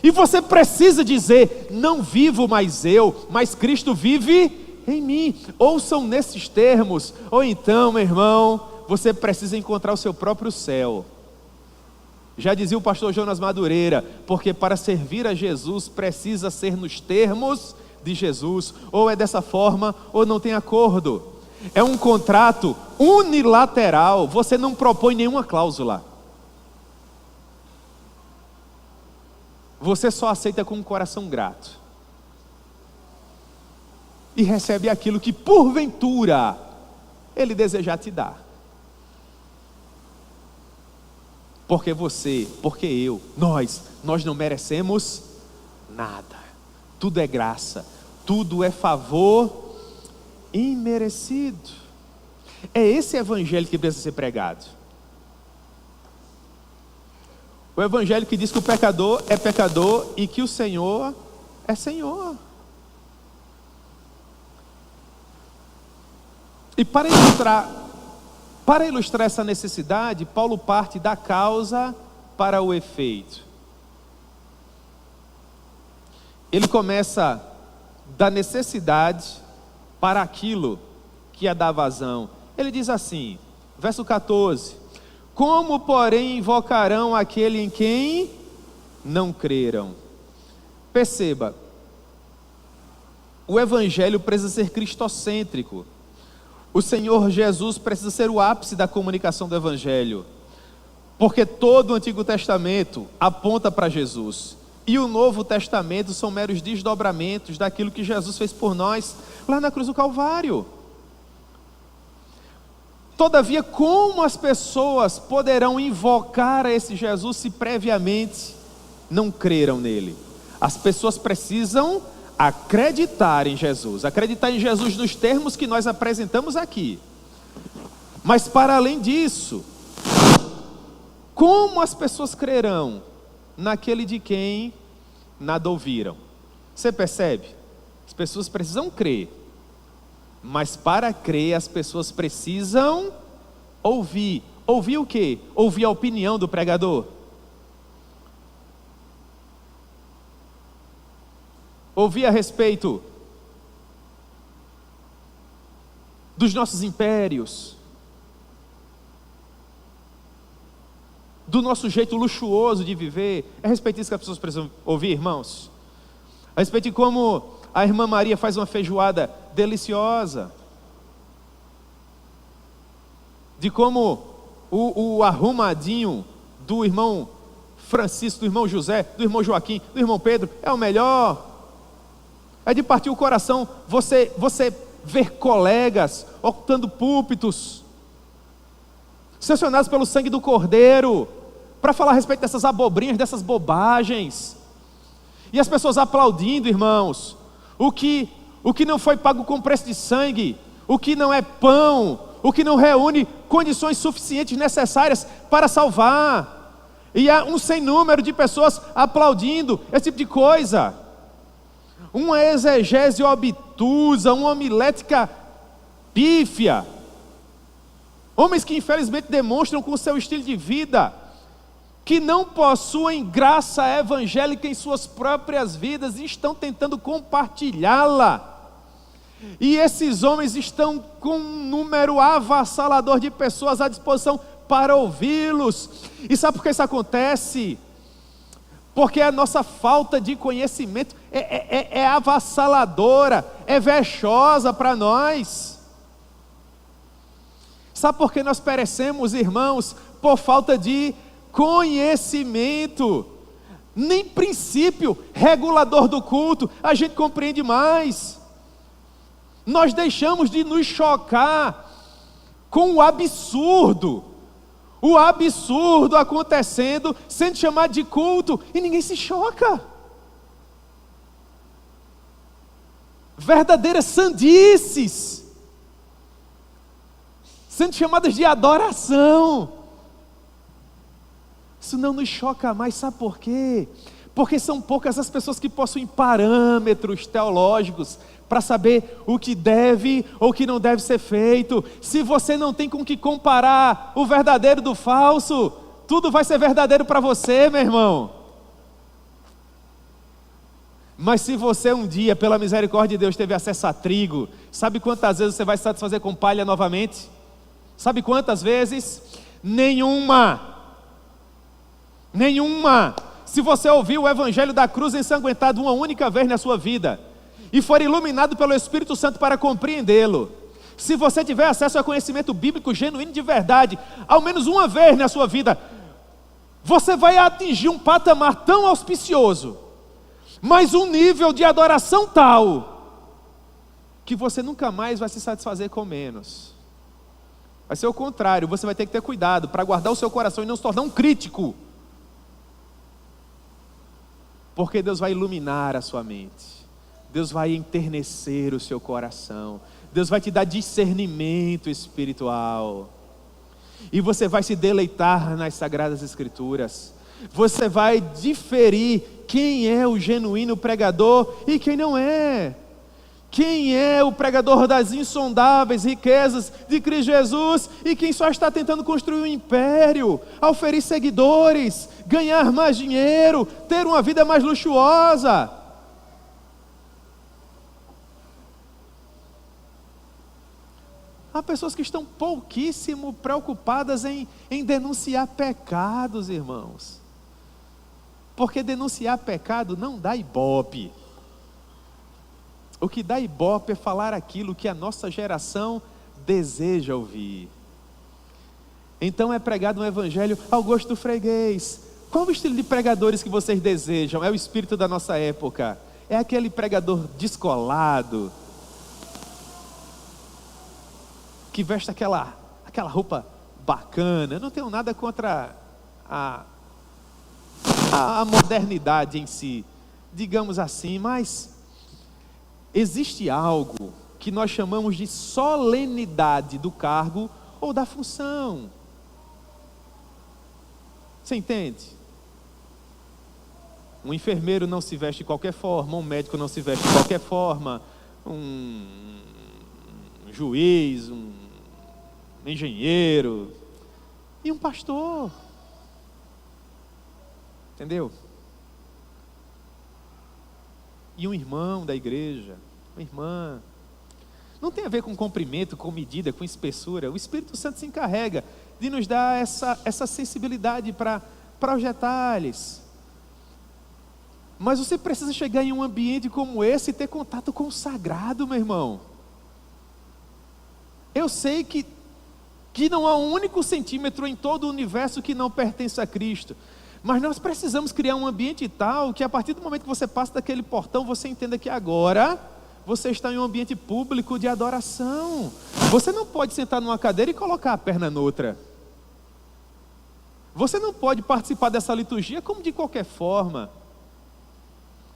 E você precisa dizer: não vivo mais eu, mas Cristo vive em mim. Ouçam nesses termos, ou então, meu irmão, você precisa encontrar o seu próprio céu. Já dizia o pastor Jonas Madureira: porque para servir a Jesus precisa ser nos termos de Jesus, ou é dessa forma ou não tem acordo. É um contrato unilateral, você não propõe nenhuma cláusula, você só aceita com um coração grato e recebe aquilo que porventura Ele desejar te dar. Porque você, porque eu, nós não merecemos nada. Tudo é graça, tudo é favor imerecido. É esse evangelho que precisa ser pregado. O evangelho que diz que o pecador é pecador e que o Senhor é Senhor. E para ilustrar essa necessidade, Paulo parte da causa para o efeito. Ele começa da necessidade para aquilo que é da vazão. Ele diz assim, verso 14: como, porém, invocarão aquele em quem não creram? Perceba, o evangelho precisa ser cristocêntrico. O Senhor Jesus precisa ser o ápice da comunicação do Evangelho, porque todo o Antigo Testamento aponta para Jesus, e o Novo Testamento são meros desdobramentos daquilo que Jesus fez por nós, lá na cruz do Calvário. Todavia, como as pessoas poderão invocar a esse Jesus se previamente não creram nele? As pessoas precisam acreditar em Jesus nos termos que nós apresentamos aqui. Mas para além disso, como as pessoas crerão naquele de quem nada ouviram? Você percebe? As pessoas precisam crer, mas para crer as pessoas precisam ouvir. Ouvir o quê? Ouvir a opinião do pregador. Ouvir a respeito dos nossos impérios, do nosso jeito luxuoso de viver. É a respeito disso que as pessoas precisam ouvir, irmãos. A respeito de como a irmã Maria faz uma feijoada deliciosa, de como o arrumadinho do irmão Francisco, do irmão José, do irmão Joaquim, do irmão Pedro é o melhor. É de partir o coração você ver colegas ocupando púlpitos, sancionados pelo sangue do Cordeiro, para falar a respeito dessas abobrinhas, dessas bobagens. E as pessoas aplaudindo, irmãos, o que não foi pago com preço de sangue, o que não é pão, o que não reúne condições suficientes necessárias para salvar. E há um sem número de pessoas aplaudindo esse tipo de coisa. Uma exegese obtusa, uma homilética pífia. Homens que infelizmente demonstram com o seu estilo de vida que não possuem graça evangélica em suas próprias vidas e estão tentando compartilhá-la. E esses homens estão com um número avassalador de pessoas à disposição para ouvi-los. E sabe por que isso acontece? Porque a nossa falta de conhecimento é avassaladora, é vexosa para nós. Sabe por que nós perecemos, irmãos? Por falta de conhecimento. Nem princípio regulador do culto a gente compreende mais. Nós deixamos de nos chocar com o absurdo acontecendo, sendo chamado de culto, e ninguém se choca. Verdadeiras sandices sendo chamadas de adoração. Isso não nos choca mais, sabe por quê? Porque são poucas as pessoas que possuem parâmetros teológicos para saber o que deve ou o que não deve ser feito. Se você não tem com que comparar o verdadeiro do falso, tudo vai ser verdadeiro para você, meu irmão. Mas se você um dia, pela misericórdia de Deus, teve acesso a trigo, sabe quantas vezes você vai se satisfazer com palha novamente? Sabe quantas vezes? Nenhuma. Se você ouviu o evangelho da cruz ensanguentado uma única vez na sua vida e for iluminado pelo Espírito Santo para compreendê-lo, se você tiver acesso a conhecimento bíblico genuíno de verdade, ao menos uma vez na sua vida, você vai atingir um patamar tão auspicioso, mas um nível de adoração tal, que você nunca mais vai se satisfazer com menos. Vai ser o contrário, você vai ter que ter cuidado para guardar o seu coração e não se tornar um crítico. Porque Deus vai iluminar a sua mente, Deus vai enternecer o seu coração, Deus vai te dar discernimento espiritual, e você vai se deleitar nas Sagradas Escrituras, você vai diferir quem é o genuíno pregador e quem não é. Quem é o pregador das insondáveis riquezas de Cristo Jesus e quem só está tentando construir um império, oferir seguidores, ganhar mais dinheiro, ter uma vida mais luxuosa. Há pessoas que estão pouquíssimo preocupadas em denunciar pecados, irmãos. Porque denunciar pecado não dá ibope. O que dá ibope é falar aquilo que a nossa geração deseja ouvir. Então é pregado um evangelho ao gosto do freguês. Qual o estilo de pregadores que vocês desejam? É o espírito da nossa época. É aquele pregador descolado, que veste aquela roupa bacana. Eu não tenho nada contra a modernidade em si, digamos assim, mas existe algo que nós chamamos de solenidade do cargo ou da função. Você entende? Um enfermeiro não se veste de qualquer forma, um médico não se veste de qualquer forma, um juiz, um engenheiro e um pastor. Entendeu? E um irmão da igreja, uma irmã. Não tem a ver com comprimento, com medida, com espessura. O Espírito Santo se encarrega de nos dar essa sensibilidade para os detalhes. Mas você precisa chegar em um ambiente como esse e ter contato com o sagrado, meu irmão. Eu sei que não há um único centímetro em todo o universo que não pertence a Cristo. Mas nós precisamos criar um ambiente tal que a partir do momento que você passa daquele portão, você entenda que agora você está em um ambiente público de adoração. Você não pode sentar numa cadeira e colocar a perna noutra. Você não pode participar dessa liturgia como de qualquer forma.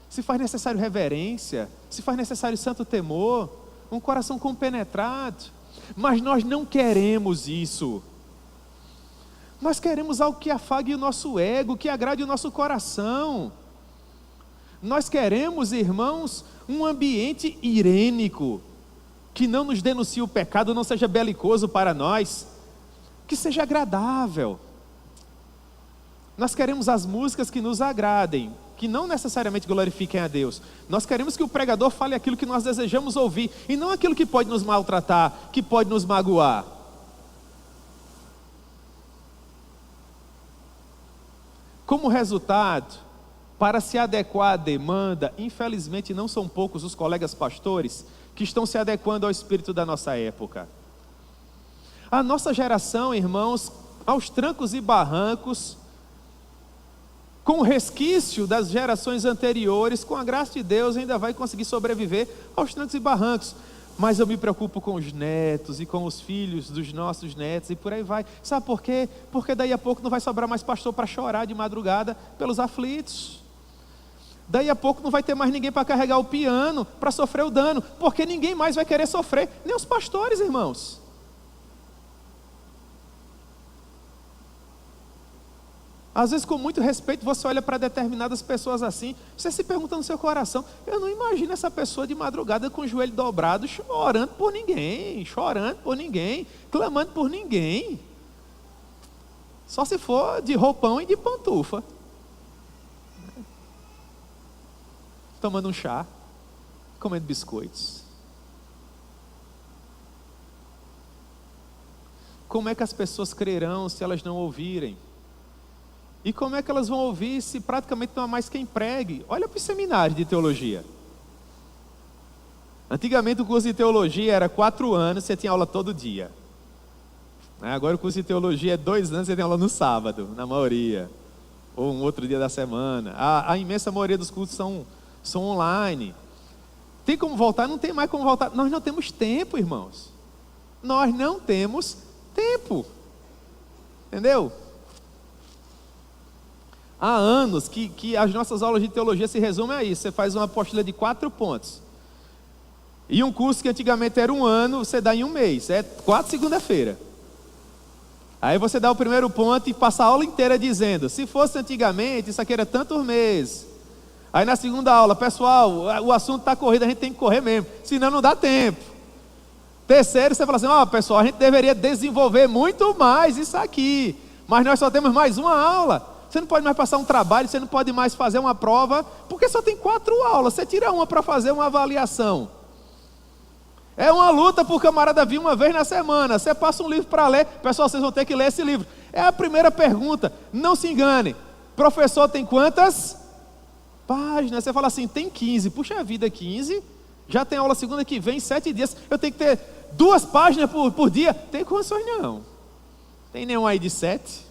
Se faz necessário reverência, se faz necessário santo temor, um coração compenetrado. Mas nós não queremos isso. Nós queremos algo que afague o nosso ego, que agrade o nosso coração. Nós queremos, irmãos, um ambiente irênico, que não nos denuncie o pecado, não seja belicoso para nós, que seja agradável. Nós queremos as músicas que nos agradem, que não necessariamente glorifiquem a Deus. Nós queremos que o pregador fale aquilo que nós desejamos ouvir, e não aquilo que pode nos maltratar, que pode nos magoar. Como resultado, para se adequar à demanda, infelizmente não são poucos os colegas pastores que estão se adequando ao espírito da nossa época. A nossa geração, irmãos, aos trancos e barrancos, com o resquício das gerações anteriores, com a graça de Deus, ainda vai conseguir sobreviver aos trancos e barrancos. Mas eu me preocupo com os netos e com os filhos dos nossos netos e por aí vai. Sabe por quê? Porque daí a pouco não vai sobrar mais pastor para chorar de madrugada pelos aflitos. Daí a pouco não vai ter mais ninguém para carregar o piano, para sofrer o dano, porque ninguém mais vai querer sofrer, nem os pastores, irmãos. Às vezes, com muito respeito, você olha para determinadas pessoas assim, você se pergunta no seu coração: eu não imagino essa pessoa de madrugada com o joelho dobrado, chorando por ninguém, clamando por ninguém. Só se for de roupão e de pantufa, tomando um chá, comendo biscoitos. Como é que as pessoas crerão se elas não ouvirem? E como é que elas vão ouvir se praticamente não há mais quem pregue? Olha para o seminário de teologia. Antigamente o curso de teologia era 4 anos, você tinha aula todo dia. Agora o curso de teologia é 2 anos, você tem aula no sábado, na maioria. Ou um outro dia da semana. A imensa maioria dos cursos são online. Tem como voltar? Não tem mais como voltar. Nós não temos tempo, irmãos. Nós não temos tempo. Entendeu? Há anos que as nossas aulas de teologia se resumem a isso. Você faz uma apostila de 4 pontos. E um curso que antigamente era 1 ano, você dá em 1 mês. É 4 segunda-feira. Aí você dá o primeiro ponto e passa a aula inteira dizendo: se fosse antigamente, isso aqui era tantos meses. Aí na segunda aula: pessoal, o assunto está corrido, a gente tem que correr mesmo, senão não dá tempo. Terceiro, você fala assim: pessoal, a gente deveria desenvolver muito mais isso aqui, mas nós só temos mais 1 aula. Você não pode mais passar um trabalho, você não pode mais fazer uma prova, porque só tem 4 aulas, você tira uma para fazer uma avaliação. É uma luta por camarada vir 1 vez na semana. Você passa um livro para ler, pessoal, vocês vão ter que ler esse livro. É a primeira pergunta, não se engane. Professor tem quantas páginas? Você fala assim: tem 15. Puxa vida, 15? Já tem aula segunda que vem, 7 dias. Eu tenho que ter 2 páginas por dia? Tem condições não. Tem nenhum aí de 7?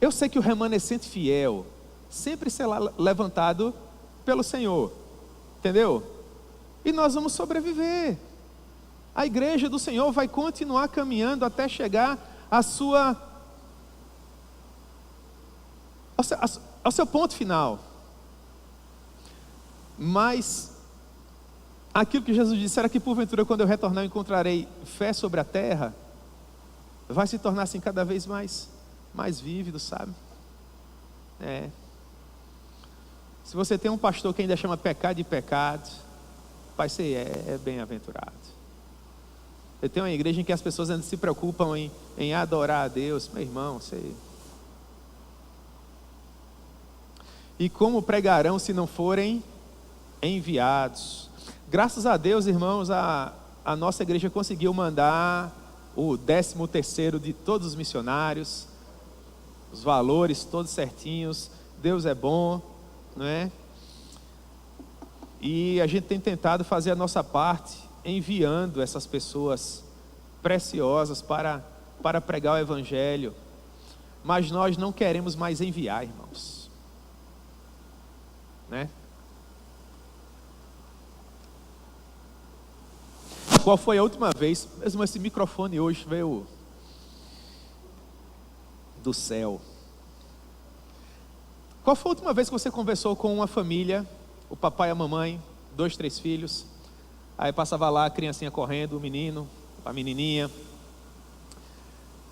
Eu sei que o remanescente fiel sempre será levantado pelo Senhor, entendeu? E nós vamos sobreviver. A igreja do Senhor vai continuar caminhando até chegar ao seu ponto final. Mas aquilo que Jesus disse: será que porventura quando eu retornar eu encontrarei fé sobre a terra? Vai se tornar assim cada vez mais vívido, sabe? Se você tem um pastor que ainda chama pecado de pecado, vai ser bem-aventurado. Eu tenho uma igreja em que as pessoas ainda se preocupam em adorar a Deus. Meu irmão, e como pregarão se não forem enviados? Graças a Deus, irmãos, a nossa igreja conseguiu mandar o 13º de todos os missionários, os valores todos certinhos. Deus é bom, não é? E a gente tem tentado fazer a nossa parte, enviando essas pessoas preciosas para pregar o Evangelho. Mas nós não queremos mais enviar, irmãos, né? Qual foi a última vez, mesmo esse microfone hoje veio do céu. Qual foi a última vez que você conversou com uma família, o papai e a mamãe, 2, 3 filhos, aí passava lá a criancinha correndo, o menino, a menininha,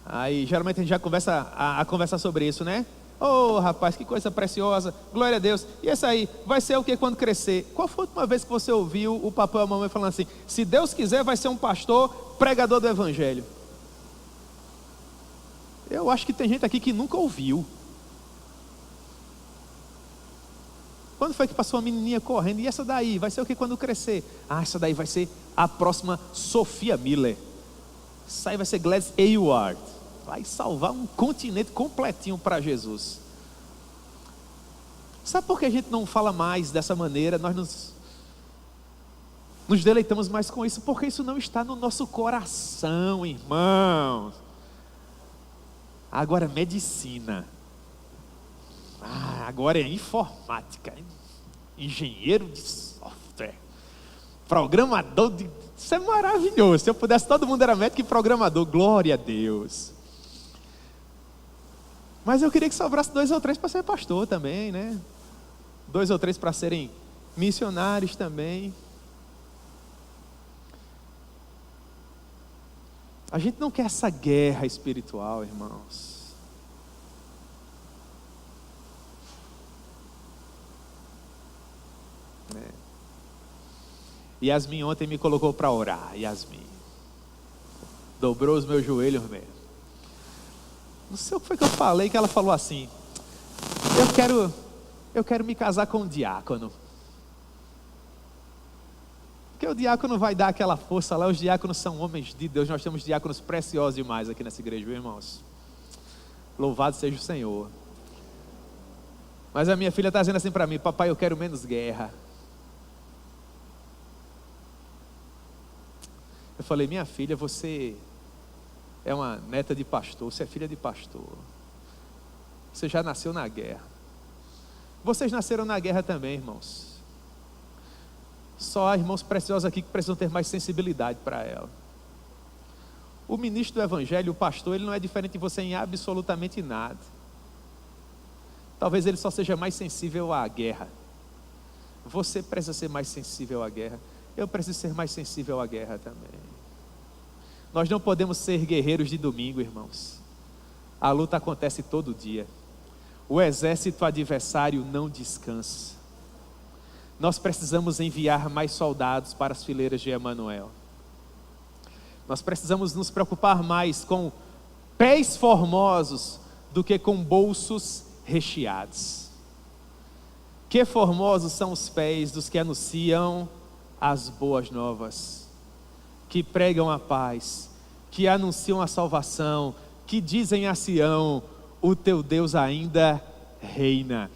aí geralmente a gente já começa a conversar sobre isso, né? Oh, rapaz, que coisa preciosa, glória a Deus. E esse aí, vai ser o que quando crescer? Qual foi a última vez que você ouviu o papai e a mamãe falando assim: se Deus quiser vai ser um pastor, pregador do evangelho? Eu acho que tem gente aqui que nunca ouviu. Quando foi que passou uma menininha correndo? E essa daí, vai ser o que quando crescer? Ah, essa daí vai ser a próxima Sophia Miller. Essa aí vai ser Gladys Aylward. Vai salvar um continente completinho para Jesus. Sabe por que a gente não fala mais dessa maneira? Nós nos deleitamos mais com isso, porque isso não está no nosso coração, irmãos. Agora, medicina. Agora é informática, engenheiro de software, programador de... Isso é maravilhoso. Se eu pudesse, todo mundo era médico e programador. Glória a Deus. Mas eu queria que sobrasse 2 ou 3 para ser pastor também, né? 2 ou 3 para serem missionários também. A gente não quer essa guerra espiritual, irmãos. Yasmin ontem me colocou para orar. Yasmin dobrou os meus joelhos mesmo. Não sei o que foi que eu falei, que ela falou assim: eu quero me casar com um diácono. Porque o diácono vai dar aquela força lá. Os diáconos são homens de Deus. Nós temos diáconos preciosos demais aqui nessa igreja, viu, irmãos? Louvado seja o Senhor. Mas a minha filha está dizendo assim para mim: papai, eu quero menos guerra. Eu falei: minha filha, você é uma neta de pastor, você é filha de pastor, você já nasceu na guerra. Vocês nasceram na guerra também, irmãos. Só há irmãos preciosos aqui que precisam ter mais sensibilidade para ela. O ministro do evangelho, o pastor, ele não é diferente de você em absolutamente nada. Talvez ele só seja mais sensível à guerra. Você precisa ser mais sensível à guerra. Eu preciso ser mais sensível à guerra também. Nós não podemos ser guerreiros de domingo, irmãos. A luta acontece todo dia. O exército adversário não descansa. Nós precisamos enviar mais soldados para as fileiras de Emanuel. Nós precisamos nos preocupar mais com pés formosos do que com bolsos recheados. Que formosos são os pés dos que anunciam as boas novas, que pregam a paz, que anunciam a salvação, que dizem a Sião: o teu Deus ainda reina.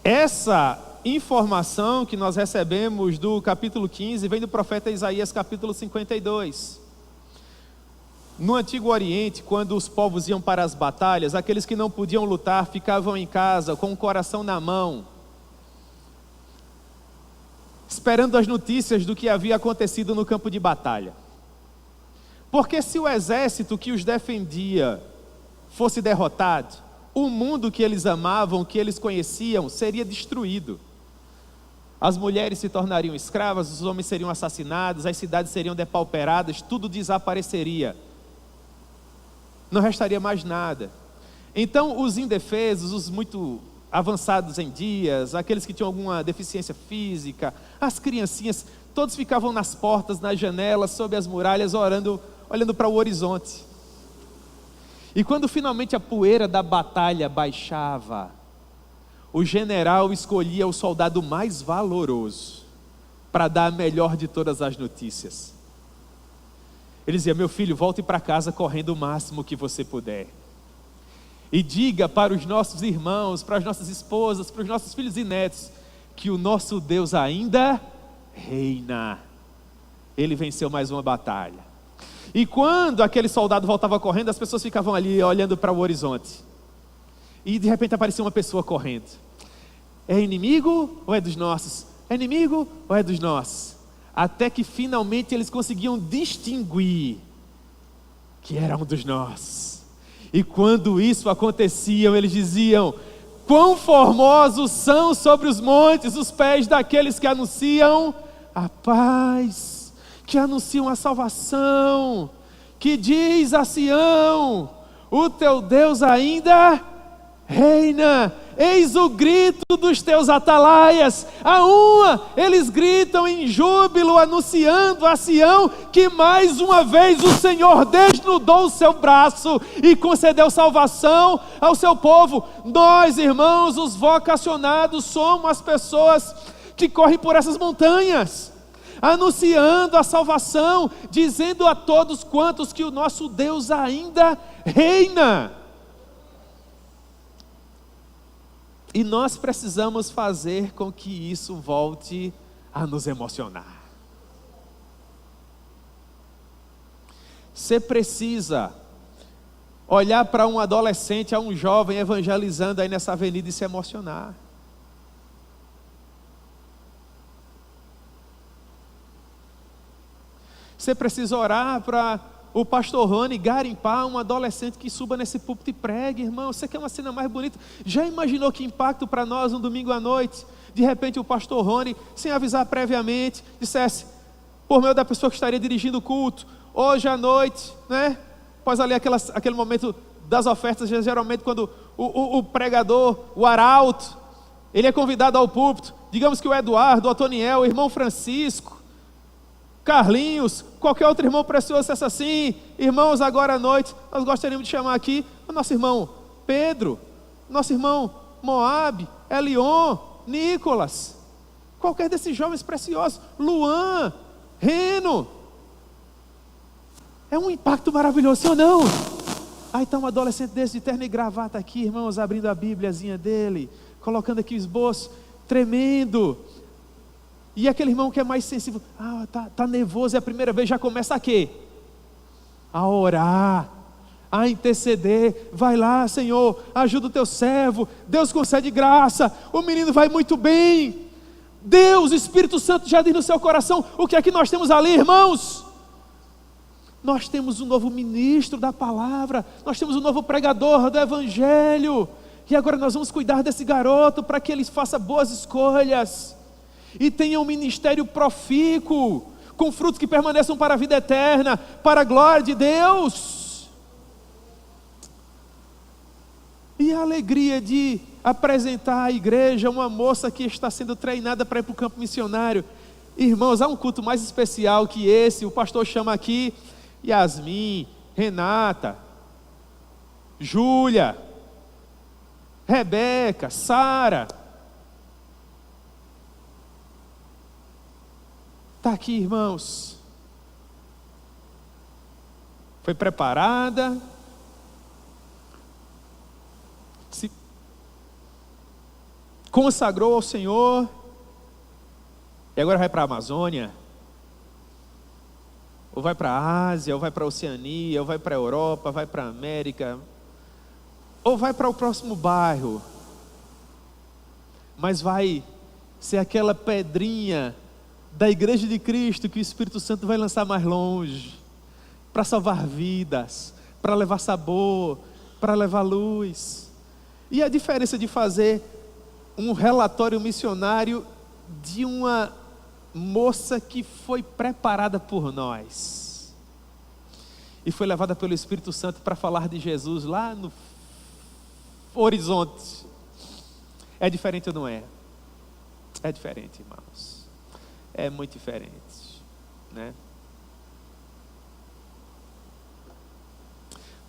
Essa informação que nós recebemos do capítulo 15 vem do profeta Isaías, capítulo 52. No Antigo Oriente, quando os povos iam para as batalhas, aqueles que não podiam lutar ficavam em casa com o coração na mão, esperando as notícias do que havia acontecido no campo de batalha. Porque se o exército que os defendia fosse derrotado, o mundo que eles amavam, que eles conheciam, seria destruído. As mulheres se tornariam escravas, os homens seriam assassinados, as cidades seriam depauperadas, tudo desapareceria. Não restaria mais nada. Então os indefesos, os muito avançados em dias, aqueles que tinham alguma deficiência física, as criancinhas, todos ficavam nas portas, nas janelas, sob as muralhas, orando, olhando para o horizonte. E quando finalmente a poeira da batalha baixava, o general escolhia o soldado mais valoroso para dar a melhor de todas as notícias. Ele dizia: meu filho, volte para casa correndo o máximo que você puder. E diga para os nossos irmãos, para as nossas esposas, para os nossos filhos e netos, que o nosso Deus ainda reina. Ele venceu mais uma batalha. E quando aquele soldado voltava correndo, as pessoas ficavam ali olhando para o horizonte. E de repente aparecia uma pessoa correndo. É inimigo ou é dos nossos? É inimigo ou é dos nossos? até que finalmente eles conseguiam distinguir que era um dos nossos. E quando isso acontecia, eles diziam: quão formosos são sobre os montes os pés daqueles que anunciam a paz, que anunciam a salvação, que diz a Sião: o teu Deus ainda reina. Eis o grito dos teus atalaias. Eles gritam em júbilo, anunciando a Sião que mais uma vez o Senhor desnudou o seu braço e concedeu salvação ao seu povo. Nós, irmãos, os vocacionados, somos as pessoas que correm por essas montanhas, anunciando a salvação, dizendo a todos quantos que o nosso Deus ainda reina. E nós precisamos fazer com que isso volte a nos emocionar. Você precisa olhar para um adolescente, a um jovem evangelizando aí nessa avenida e se emocionar. Você precisa orar para o pastor Rony garimpar um adolescente que suba nesse púlpito e pregue, irmão. Você quer uma cena mais bonita? Já imaginou que impacto para nós um domingo à noite? De repente o pastor Rony, sem avisar previamente, dissesse, por meio da pessoa que estaria dirigindo o culto, hoje à noite, né? Após ali aquele momento das ofertas, geralmente quando o pregador, o arauto, ele é convidado ao púlpito, digamos que o Eduardo, o Otoniel, o irmão Francisco, Carlinhos, qualquer outro irmão precioso, dissesse assim: irmãos, agora à noite, nós gostaríamos de chamar aqui o nosso irmão Pedro, nosso irmão Moab, Elion, Nicolas, qualquer desses jovens preciosos, Luan, Reno. É um impacto maravilhoso, sim ou não? Aí está um adolescente desse de terno e gravata aqui, irmãos, abrindo a bíbliazinha dele, colocando aqui o esboço, tremendo. E aquele irmão que é mais sensível, tá nervoso, é a primeira vez, já começa a quê? A orar, a interceder. Vai lá, Senhor, ajuda o teu servo, Deus concede graça, o menino vai muito bem. Deus, o Espírito Santo já diz no seu coração. O que é que nós temos ali, irmãos? Nós temos um novo ministro da palavra, nós temos um novo pregador do evangelho, e agora nós vamos cuidar desse garoto para que ele faça boas escolhas e tenha um ministério profícuo, com frutos que permaneçam para a vida eterna, para a glória de Deus. E a alegria de apresentar à igreja uma moça que está sendo treinada para ir para o campo missionário. Irmãos, há um culto mais especial que esse. O pastor chama aqui Yasmin, Renata, Júlia, Rebeca, Sara. Está aqui, irmãos. Foi preparada, se consagrou ao Senhor, e agora vai para a Amazônia, ou vai para a Ásia, ou vai para a Oceania, ou vai para a Europa, vai para a América, ou vai para o próximo bairro, mas vai ser aquela pedrinha da Igreja de Cristo que o Espírito Santo vai lançar mais longe, para salvar vidas, para levar sabor, para levar luz. E a diferença de fazer um relatório missionário de uma moça que foi preparada por nós e foi levada pelo Espírito Santo para falar de Jesus lá no horizonte. É diferente ou não é? É diferente, irmãos. É muito diferente, né?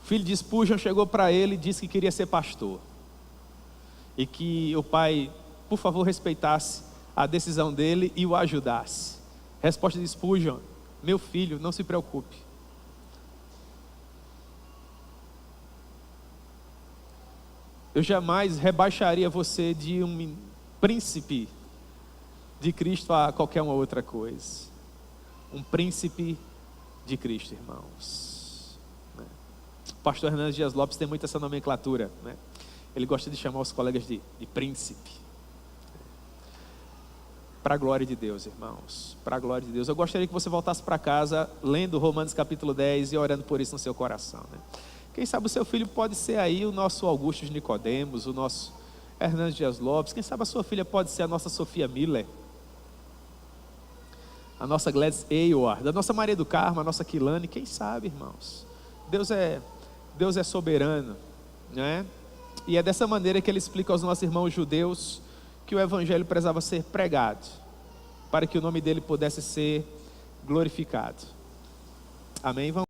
O filho de Spurgeon chegou para ele e disse que queria ser pastor e que o pai, por favor, respeitasse a decisão dele e o ajudasse. Resposta de Spurgeon: meu filho, não se preocupe. Eu jamais rebaixaria você de um príncipe de Cristo a qualquer uma outra coisa. Um príncipe de Cristo, irmãos. O pastor Hernandes Dias Lopes tem muito essa nomenclatura, né? Ele gosta de chamar os colegas de príncipe. Para a glória de Deus, irmãos, para a glória de Deus. Eu gostaria que você voltasse para casa lendo Romanos capítulo 10 e orando por isso no seu coração, né? Quem sabe o seu filho pode ser aí o nosso Augusto de Nicodemos, o nosso Hernandes Dias Lopes. Quem sabe a sua filha pode ser a nossa Sofia Miller, a nossa Gladys Ayward, a nossa Maria do Carmo, a nossa Quilane. Quem sabe, irmãos? Deus é soberano, né? E é dessa maneira que ele explica aos nossos irmãos judeus que o evangelho precisava ser pregado, para que o nome dele pudesse ser glorificado. Amém?